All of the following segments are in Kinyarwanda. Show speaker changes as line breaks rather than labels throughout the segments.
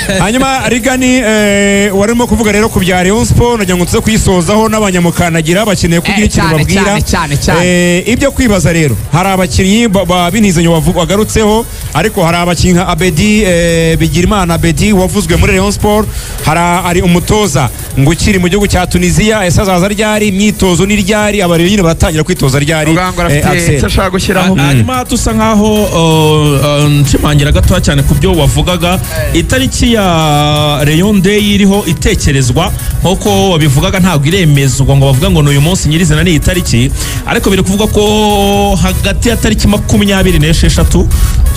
hanyuma Reagan warimo kuvuga rero ku bya Rayon Sport nagira ngo tuze kuyisozaho n'abanyamukanagira bakeneye kugira ikintu babwira ibyo kwibaza rero hari abakinnyi binizanye wagarutseho ariko hari abakinnyi nka Abedi Bigirimana Abedi wavuzwe muri Rayon Sport hari umutoza ngo ukiri mu gihugu cya Tunisia ese azaza ryari imyitozo ni ryari abarero nyine batangira kwitoza ryari
ashaka gushyiraho
hanyuma tusa nkaho nshimangira gato cyane ku byo wavugaga itariki ya Rayon Day iriho itekerezwa nkuko wabivugaga ntabwo iremezwa ngo bavuga ngo n'uyu munsi nyirizina ni itariki ariko biri kuvuga ko hagati ya tariki 26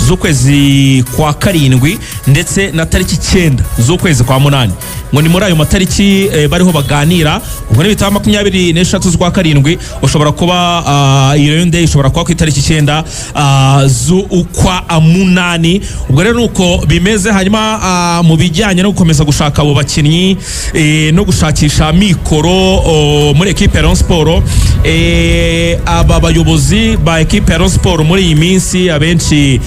z'ukwezi kwa karindwi ndetse na tariki 9 z'ukwezi kwa munani ngo ni muri ayo matariki bariho baganira ubwo ni bitaba 26 z'ukwa karindwi ushobora kuba iyo Rayon Day ishobora kuba ku itariki 9 z'ukwa munani ubwo rero nuko bimeze hanyuma mu bijyanye no gukomeza gushaka abo bakinnyi no gushakisha mikoro muri equipe ya Rayon Sport aba bayobozi ba equipe ya Rayon Sport muri iyi minsi abenshi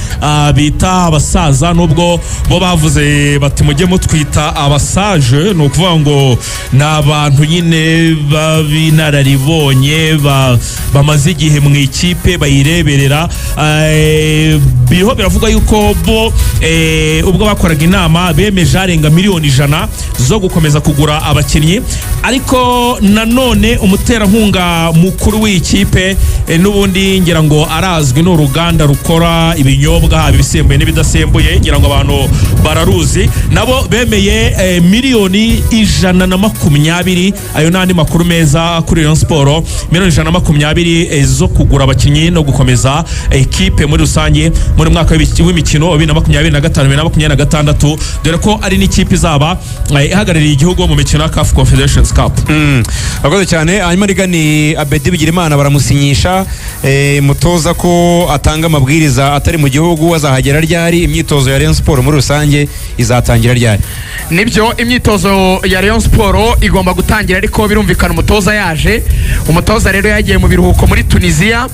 bita abasaza nubwo bo bavuze bati mujye mutwita abasaje no kuvuga ngo nabantu nyine babinararibonye bamaze igihe mu ikipe bayireberera biho biravuga yuko bo ubwo bakoraga inama bemeje arenga $1,000,000 zo gukomeza kugura abakinnyi ariko nanone umuterankunga mukuru w'ikipe n'ubundi ngira ngo arazwi n'uruganda rukora ibinyobwa ibisembuye n'ibidasembuye ngira ngo abantu bararuzi nabo bemeye $120 ayo nandi makuru meza kuri Rayon Sport $120 zo kugura abakinnyi no gukomeza ekipe muri rusange muri mwaka w'imikino 2025-2026 dore ko ari n'ikipe izaba ihagarariye igihugu mu mikino ya CAF Confederations Cup.
Akoze cyane hanyuma Reagan Abedi Bigirimana baramusinyisha mutoza ko atanga amabwiriza atari mu gihugu azahagera ryari imyitozo ya Rayon Sport muri rusange izatangira ryari
nibyo imyitozo ya Rayon Sport igomba gutangira ariko birumvikana umutoza yaje umutoza rero yagiye mu biruhuko muri Tunisia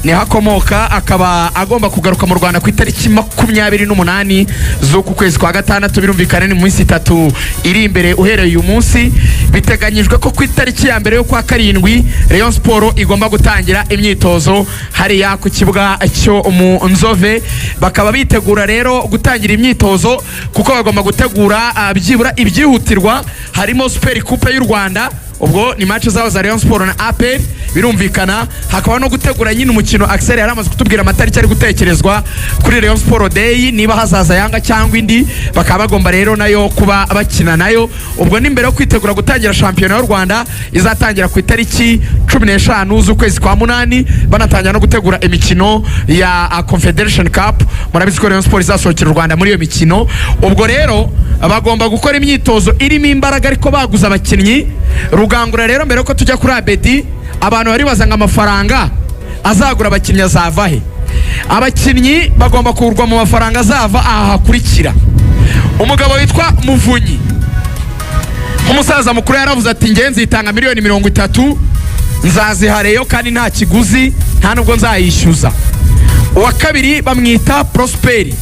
ni hakomoka akaba agomba kugaruka mu Rwanda ku itariki 28 z'uku kwezi kwa gatandatu birumvikana ni mu minsi 3 iri imbere uhereye uyu munsi biteganyijwe ko ku itariki ya mbere yo kwa karindwi Rayon Sport igomba gutangira imyitozo hariya ku kibuga cyo mu Nzove bakaba bitegura rero gutangira imyitozo kuko bagomba gutegura byibura ibyihutirwa harimo Super Coupe y'u Rwanda ubwo ni match zaho za Rayon Sport na APR birumvikana hakaba no gutegura nyine umukino Axel yaramaze kutubwira amatariki ari gutekerezwa kuri Rayon Sport Day niba hazaza Yanga cyangwa indi bakaba bagomba rero nayo kuba bakina nayo ubwo ni mbere yo kwitegura gutangira shampiyona y'u Rwanda izatangira ku itariki 15 z'ukwezi kwa munani banatangira no gutegura imikino ya Confederation Cup murabizi ko Rayon Sport izasohokera u Rwanda muri iyo mikino ubwo rero bagomba gukora imyitozo irimo imbaraga ariko baguza abakinnyi Rugangura rero mbere ko tujya kuri Abedi abantu bari bazanga amafaranga azagura abakinnyi azava he abakinnyi bagomba kugurwa mu mafaranga azava aha hakurikira umugabo witwa Muvunyi umusaza mukuru yaravuze ati ngenzi itanga $30 nzazihareyo kandi nta kiguzi nta nubwo nzayishyuza uwa kabiri bamwita Prosperi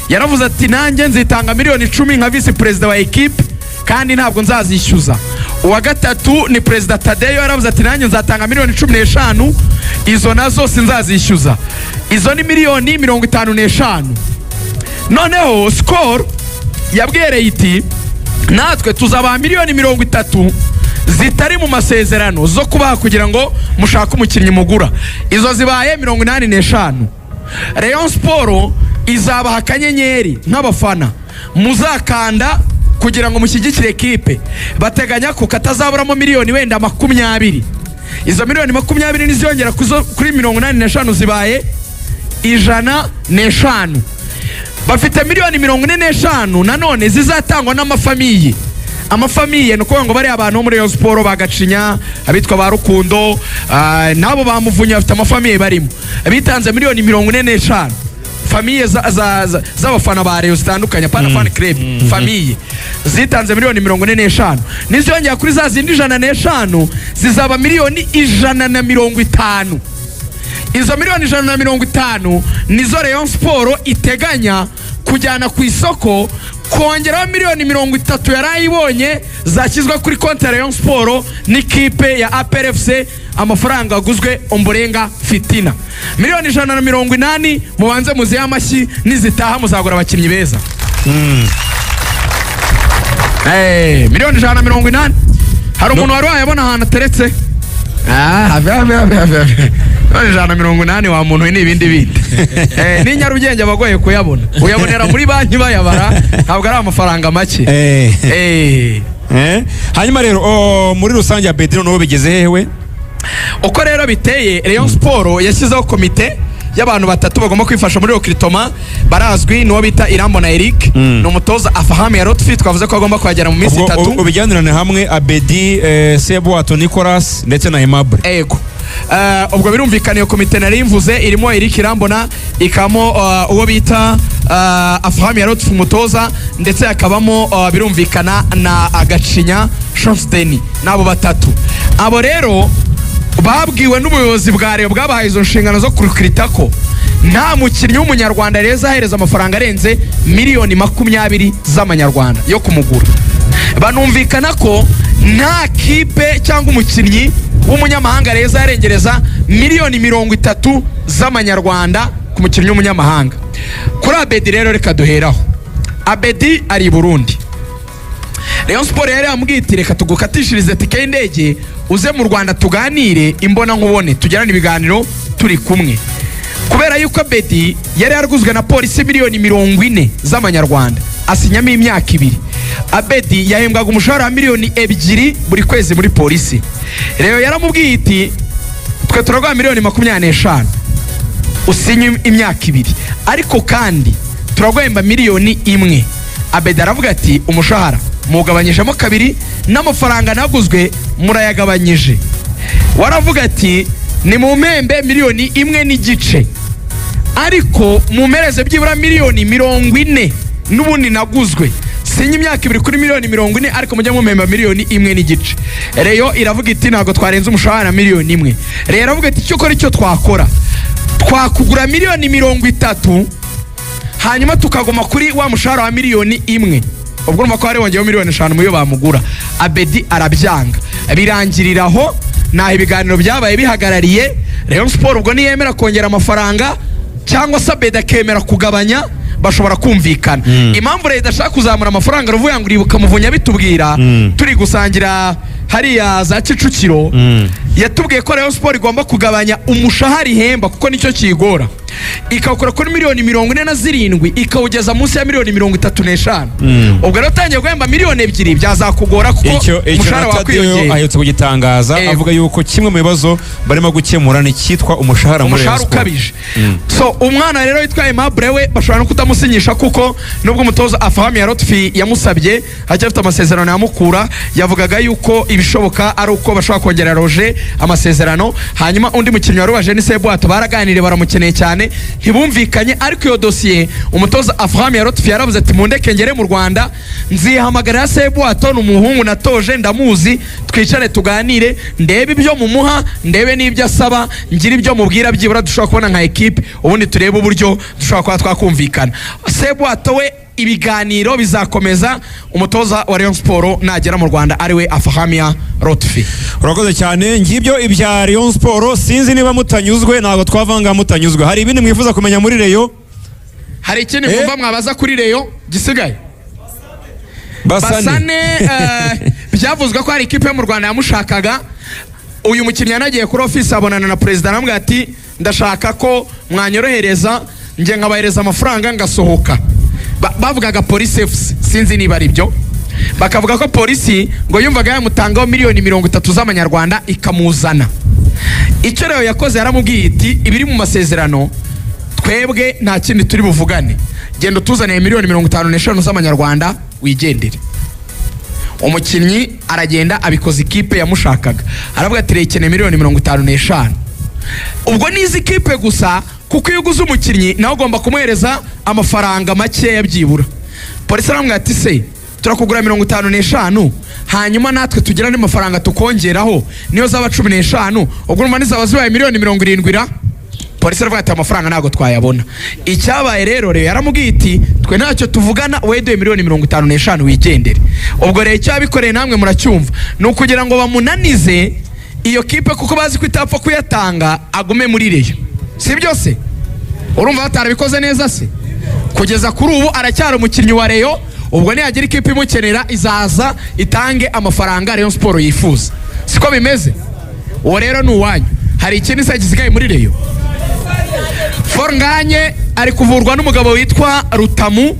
yaravuze ati nanjye nzitanga $10 nka vice president wa equipe kandi ntabwo nzazishyuza uwa gatatu ni President Tadeyo yaravuze ati nanjye nzatanga $15 izo nazo sinzazishyuza izo ni $55 noneho Score yabwereye iti natwe tuzaba $30 zitari mu masezerano zo kubaha kugira ngo mushaka umukinnyi mugura izo zibaye $85 Rayon Sport izabaha akanyenyeri nk'abafana muzakanda kugira ngo mushyigikire ekipe bateganya ko katazaburamo miliyoni wenda 20 izo miliyoni 20 niziyongera kuri 85 zibaye 105 bafite miliyoni 45 nanone zizatangwa n'amafamiye amafamiye nuko ngo bari abantu muri Rayon Sport bagacinya abitwa ba Rukundo nabo bamuvunya bafite amafamiye barimo bitanze miliyoni 45 famiye z'abafana ba Rayon zitandukanye pana fan club famiye zitanze miliyoni 45 niziyongera kuri za zindi 105 zizaba miliyoni 150 izo miliyoni 150 nizo Rayon Sport iteganya kujyana ku isoko kongeraho miliyoni 30 yarayibonye zashyizwe kuri konti ya Rayon Sport n'ikipe ya APRFC. Amafaranga aguzwe Ombolenga Fitina miliyoni 180. mubanze muzihe amashyi nizitaha muzagura abakinnyi beza. Miliyoni 180. hari umuntu wari wayabona ahantu ateretse. miliyoni 180 wa muntu ni ibindi bindi. Ni Nyarugenge abagoye kuyabona, uyabonera muri banki bayabara, ntabwo ari amafaranga make.
Hanyuma rero muri rusange ya Bedino no bigeze hewe
uko rero biteye. Rayon Sport yashyizeho komite y'abantu batatu bagomba kwifasha muri Okritoma. Barazwi n'uwo bita Irambo na Eric, n'umutoza Afahame ya Rotfi twavuze ko agomba kuhagera mu minsi 3.
ubijyanirane hamwe Abedi, Seboato Nicolas ndetse na Aimable.
Ego ubwo birumvikana iyo komite nari mvuze irimo Eric Irambona, ikamo uwo bita Afahame ya Rotfi umutoza, ndetse akabamo birumvikana na Agacinya Chance Deni. Nabo batatu abo rero babwiwe n'ubuyobozi bwa Rayon bwabahaye izo nshingano zo kurikirita ko nta mukinnyi w'umunyarwanda reza ahereza amafaranga arenze miliyoni 20 z'amanyarwanda yo kumugura. Banumvikana ko nta kipe cyangwa umukinnyi w'umunyamahanga reza yarengereza miliyoni 30 z'amanyarwanda ku mukinnyi w'umunyamahanga. Kuri Abedi rero reka duheraho. Abedi ari i Burundi. Rayon Sport yari yamubwite reka tugukatishirize tike y'indege uze mu Rwanda tuganire imbona nkubone tujyana ibiganiro turi kumwe. Kubera yuko Abedi yari yaraguzwe na polisi miliyoni 40 z'amanyarwanda asinyamo imyaka 2. Abedi yahembwaga umushahara wa miliyoni 2 buri kwezi muri polisi. Rero yaramubwiye iti twe turagwa miliyoni 25 usinye imyaka 2 ariko kandi turagwemba miliyoni 1. Abedi aravuga ati umushahara mugabanyijemo 2 n'amafaranga naguzwe murayagabanyije. Waravuga ati ni mu mpembe miliyoni 1 n'igice ariko mumereze byibura miliyoni 40 n'ubundi naguzwe sinye imyaka 2 kuri miliyoni 40 ariko mujye mu mpembe miliyoni 1 n'igice. Reyo iravuga iti ntago twarenze umushahara miliyoni 1. Reyo iravuga iti cyo kora icyo twakora twakugura miliyoni 30 hanyuma tukagoma kuri wa mushahara wa miliyoni 1. ubwo numva ko hari wongeyeho miliyoni 5 muyo bamugura. Abedi arabyanga birangiriraho naho ibiganiro byabaye bihagarariye. Rayon Sport ubwo niyemera kongera amafaranga cyangwa se Abedi akemera kugabanya bashobora kumvikana. Impamvu Rayon idashaka kuzamura amafaranga ruvuye ngo uribuka muvunya bitubwira turi gusangira hariya za Kicukiro yatubwiye ko Rayon Sport igomba kugabanya umushahara ihemba kuko nicyo kigora, ikawukora kuri miliyoni 47 ikawugeza munsi ya miliyoni 35. ubwo rero tangiye guhemba miliyoni 2 byazakugora kuko umushahara wakwiyongera.
Ahetse kugitangaza avuga yuko kimwe mu bibazo barimo gukemura ni cyitwa umushahara
ukabije. So umwana rero yitwaye Aimable we bashobora no kutamusinyisha kuko nubwo umutoza Afahame ya Rotfi yamusabye hacyafite amasezerano yamukura. Yavugaga yuko ibishoboka ari uko bashobora kongera Roger amasezerano. Hanyuma undi mukinnyi warubaje ni Seboato baraganire baramukeneye cyane ntibumvikanye, ariko iyo dosiye umutoza Afahame ya Rotfi yaravuze ati mundeke ngere mu Rwanda nzihamagarira Seboato n'umuhungu natoje ndamuzi twicare tuganire ndebe ibyo mumuha ndebe n'ibyo asaba ngira ibyo mubwira byibura dushobora kubona nka equipe ubundi turebe uburyo dushobora kuba twakumvikana. Seboato we ibiganiro bizakomeza umutoza wa Rayon Sport nagera mu Rwanda ariwe Afahame ya Rotfi.
Urakoze cyane. Ngibyo ibya Rayon Sport, sinzi niba mutanyuzwe ntabwo twavanga mutanyuzwe. Hari ibindi mwifuza kumenya muri Rayon?
Hari ikindi mwumva mwabaza kuri Rayon gisigaye? Basane byavuzwe ko hari ikipe mu Rwanda yamushakaga. Uyu mukinnyi yanagiye kuri office abonana na president aramubwira ati ndashaka ko mwanyorohereza nge nkabahereza amafaranga ngasohoka. Bavugaga Police FC sinzi niba ari byo, bakavuga ko polisi ngo yumvaga yamutangaho miliyoni 30 z'amanyarwanda ikamuzana. Icyo rero yakoze yaramubwiye iti ibiri mu masezerano twebwe nta kindi turi buvugane, genda tuzaniye miliyoni 55 z'amanyarwanda wigendere. Umukinnyi aragenda abikoze ikipe yamushakaga aravuga ati rekene miliyoni 55. ubwo nizi ikipe gusa kuko iyo uguze umukinnyi nawe ugomba kumuhereza amafaranga make yabyibura. Polisi aramubwira ati se turakugura 55 hanyuma natwe tugira andi mafaranga tukongeraho niyo zaba 15 ubwo numva nizaba zibaye miliyoni 70. polisi aravuga ati amafaranga ntabwo twayabona. Icyabaye rero yaramubwiye iti twe ntacyo tuvugana, weduye miliyoni 55 wigendere. Ubwo rero icyo yabikoreye namwe muracyumva ni ukugira ngo bamunanize iyo kipe kuko bazi ko itapfa kuyatanga agume muri Reyo, si byose? Urumva batarabikoze neza se? Kugeza kuri ubu aracyari umukinnyi wa Reyo. Ubwo niyagira ikipe imukenera izaza itange amafaranga Rayon Sport yifuza, siko bimeze? Uwo rero ni uwanyu. Hari ikindi se gisigaye muri Reyo? Fornganye ari kuvurwa n'umugabo witwa Rutamu,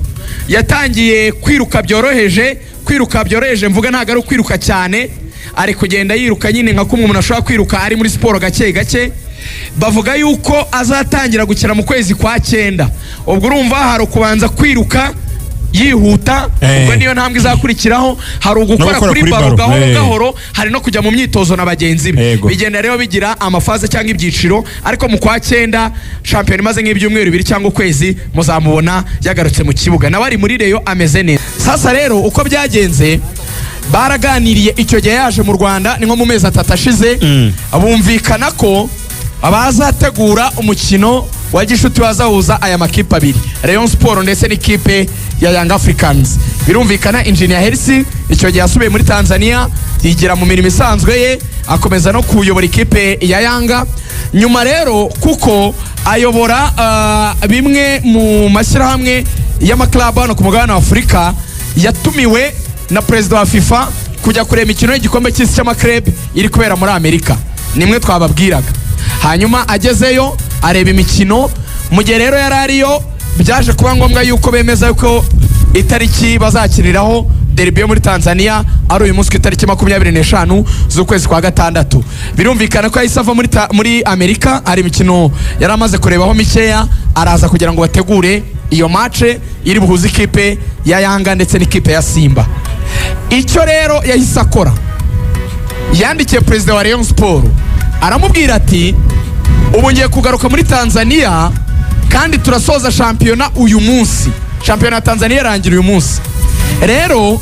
yatangiye kwiruka byoroheje, mvuga ntago ari kwiruka cyane, ari kugenda yiruka nyine nka kumwe umuntu ashobora kwiruka ari muri siporo gake gake. Bavuga yuko azatangira gukina mu kwezi kwa 9. Ubwo urumva hari kubanza kwiruka yihuta, ubwo niyo ntambwe izakurikiraho, hari ugukora kuri baro gahoro, hari no kujya mu myitozo na bagenzi be. Bigenda rero bigira amafaze cyangwa ibyiciro, ariko mu kwa 9 champion imaze nk'ibyumweru 2 cyangwa ukwezi muzamubona yagarutse mu kibuga, nawe ari muri Reyo ameze neza. Sasa rero uko byagenze, baraganiriye icyo gihe yaje mu Rwanda, ni nko mu mezi 3 ashize, bumvikana ko abazategura umukino wa gishuti wazahuza aya makipe abiri, Rayon Sport ndetse n'ikipe ya Young Africans. Birumvikana Engineer Hersi icyo gihe yasubiye muri Tanzania, yigira mu mirimo isanzwe ye, akomeza no kuyobora ikipe ya Yanga. Nyuma rero kuko ayobora bimwe mu mashyirahamwe y'amaklub hano ku mugabane wa Afurika, yatumiwe na perezida wa FIFA kujya kureba imikino y'igikombe cy'isi cy'amaklub iri kubera muri Amerika. Nimwe twababwiraga. Hanyuma agezeyo areba imikino, mu gihe rero yarariyo byaje kuba ngombwa yuko bemeza yuko itariki bazakiriraho derby yo muri Tanzania ari uyu munsi itariki 25 z'ukwezi kwa 6. Birumvikana ko yahise ava muri Amerika, ari imikino yari amaze kurebaho mikeya, araza kugira ngo bategure iyo match iri buhuze ikipe ya Yanga ndetse n'ikipe ya Simba. Icyo rero yahise akora, yandikiye perezida wa Rayon Sport aramubwira ati ubu ngiye kugaruka muri Tanzania kandi turasoza shampiyona uyu munsi, shampiyona ya Tanzania irangira uyu munsi. Rero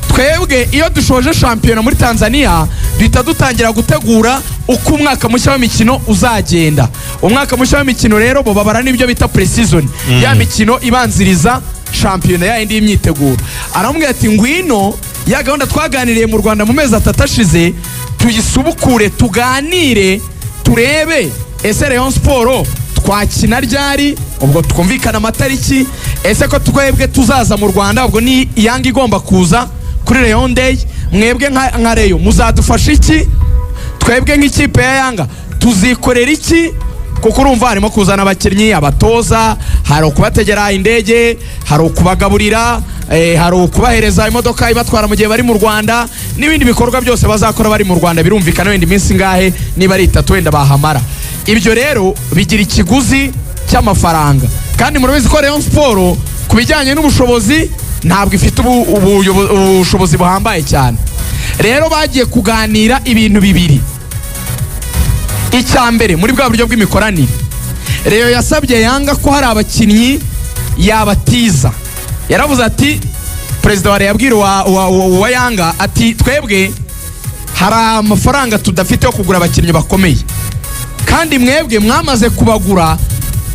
twebwe iyo dushoje shampiyona muri Tanzania duhita dutangira gutegura uko umwaka mushya w'imikino uzagenda. Umwaka mushya w'imikino rero bo babara n'ibyo bita pre-season, ya mikino ibanziriza shampiyona ya indi y'imyiteguro. Aramubwira ati ngwino ya gahunda twaganiriye mu Rwanda mu mezi 3 ashize tuyisubukure, tuganire turebe ese Rayon Sport twakina ryari, ubwo twumvikana amatariki, ese ko twebwe tuzaza mu Rwanda, ubwo ni Yanga igomba kuza kuri Rayon Day, mwebwe nka Reyo muzadufasha iki, twebwe nk'ikipe ya Yanga tuzikorera iki, kuko urumva harimo kuzana abakinnyi, abatoza, hari ukubategera indege, hari ukubagaburira, hari ukubahereza imodoka ibatwara mu gihe bari mu Rwanda, n'ibindi bikorwa byose bazakora bari mu Rwanda. Birumvikana wenda iminsi ngahe niba ari 3 wenda bahamara. Ibyo rero bigira ikiguzi cy'amafaranga, kandi murabizi ko Rayon Sport kubijyanye n'ubushobozi ntabwo ifite ubushobozi buhambaye cyane. Rero bagiye kuganira ibintu bibiri. Icyambere muri bwa buryo bw'imikoranire, Reyo yasabye Yanga ko hari abakinnyi yabatiza. Yaravuze ati perezida wa Reyo yabwira wa Yanga ati twebwe hari amafaranga tudafite yo kugura abakinnyi bakomeye, kandi mwebwe mwamaze kubagura,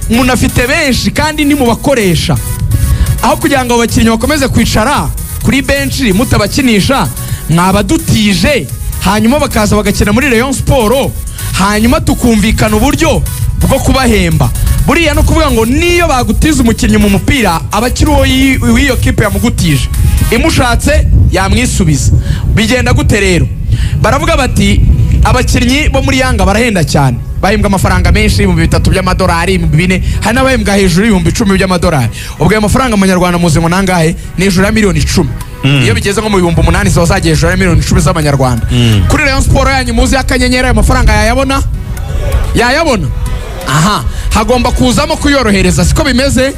munafite benshi kandi ni mubakoresha. Aho kugira ngo abakinnyi bakomeze kwicara kuri benchi mutabakinisha, mwabadutije hanyuma bakaza bagakina muri Rayon Sport, hanyuma tukumvikana uburyo bwo kubahemba. Buriya no kuvuga ngo niyo bagutiza umukinnyi mu mupira, abakiri w'iyo kipe yamugutije imushatse yamwisubiza. Bigenda gute rero? Baravuga bati abakinnyi bo muri Yanga barahenda cyane, bahembwa amafaranga menshi, $3 by'amadolari, $4, hari n'abahembwa hejuru $10 by'amadolari. Ubwo ayo mafaranga amanyarwanda muzi ngo nangahe? Ni hejuru ya miliyoni 10. Iyo bigeze nko mu 8,000 zo zagiye hejuru ya miliyoni 10 z'amanyarwanda. Kuri Rayon Sport yanyu muzi akanyenyera ayo mafaranga yayabona. Aha, hagomba kuzamo kuyorohereza, siko bimeze?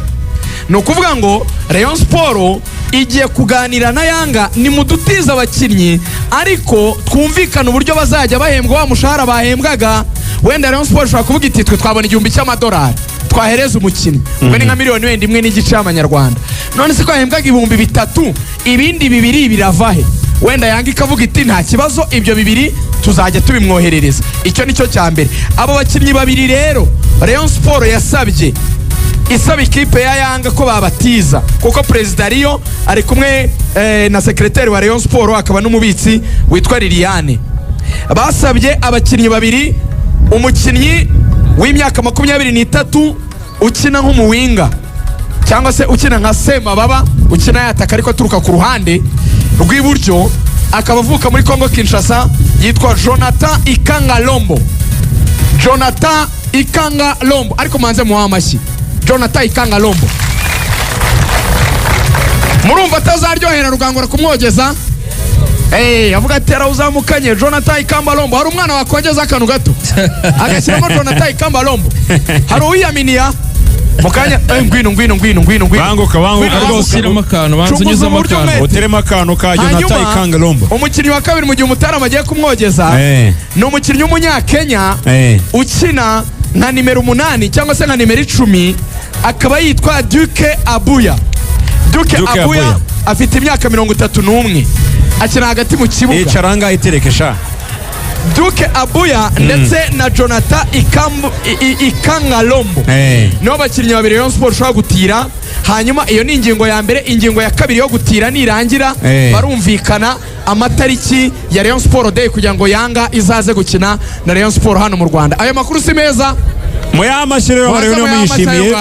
Ni ukuvuga ngo Rayon Sport igiye kuganira na Yanga, ni mudutiza abakinnyi ariko twumvikana uburyo bazajya bahembwa wa mushahara bahembwaga. Wenda Rayon Sport ishobora kuvuga iti twe twabona $1,000 twahereza umukinnyi, ubwo ni nka miliyoni 1.5 y'amanyarwanda. None se ko bahembwaga $3,000, ibindi 2 biravahe? Wenda Yanga ikavuga iti nta kibazo, ibyo 2 tuzajya tubimwoherereza. Icyo nicyo cyambere. Abo bakinnyi 2 rero Rayon Sport yasabye isaba ikipe ya Yanga ko babatiza kuko perezida Rio ari kumwe na sekretari wa Rayon Sport akaba n'umubitsi witwa Liliane. Basabye abakinnyi babiri, umukinnyi w'imyaka 23 ukina nk'umuwinga cyangwa se ukina nka Semababa, ukina yataka ariko aturuka ku ruhande rw'iburyo, akaba avuka muri Congo Kinshasa, yitwa Jonathan Ikangalombo. Jonathan Ikangalombo, ariko manze muha amashyi. Jonathan Ikangalombo, murumva atazaryohera Rugangura kumwogeza? Avuga ati arawuzamukanye Jonathan Ikangalombo. Hari umwana wakongeza akantu gato agashyiramo Jonathan Ikangalombo. Hari uwiyaminiya mukanya ngwino
banguka
ushyiramo akantu, banza unyuzemo akantu,
uteremo akantu ka Jonathan Ikangalombo.
Umukinnyi wa kabiri mu gihe Mutarama agiye kumwogeza ni umukinnyi w'umunyakenya ukina nka nimero 8 cyangwa se nka nimero 10, akaba yitwa Duke Abuya. Duke Abuya afite imyaka 31, akina hagati mu kibuga.
Icaranga itereke sha.
Duke Abuya ndetse na Jonathan Ikangalombo nibo bakinnyi babiri Rayon Sport ishobora gutira. Hanyuma iyo ni ingingo ya mbere. Ingingo ya kabiri yo gutira nirangira barumvikana amatariki ya Rayon Sport Day kugira ngo Yanga izaze gukina na Rayon Sport hano mu Rwanda. Ayo makuru si meza,
muyamashirero barebe no mwishimiye.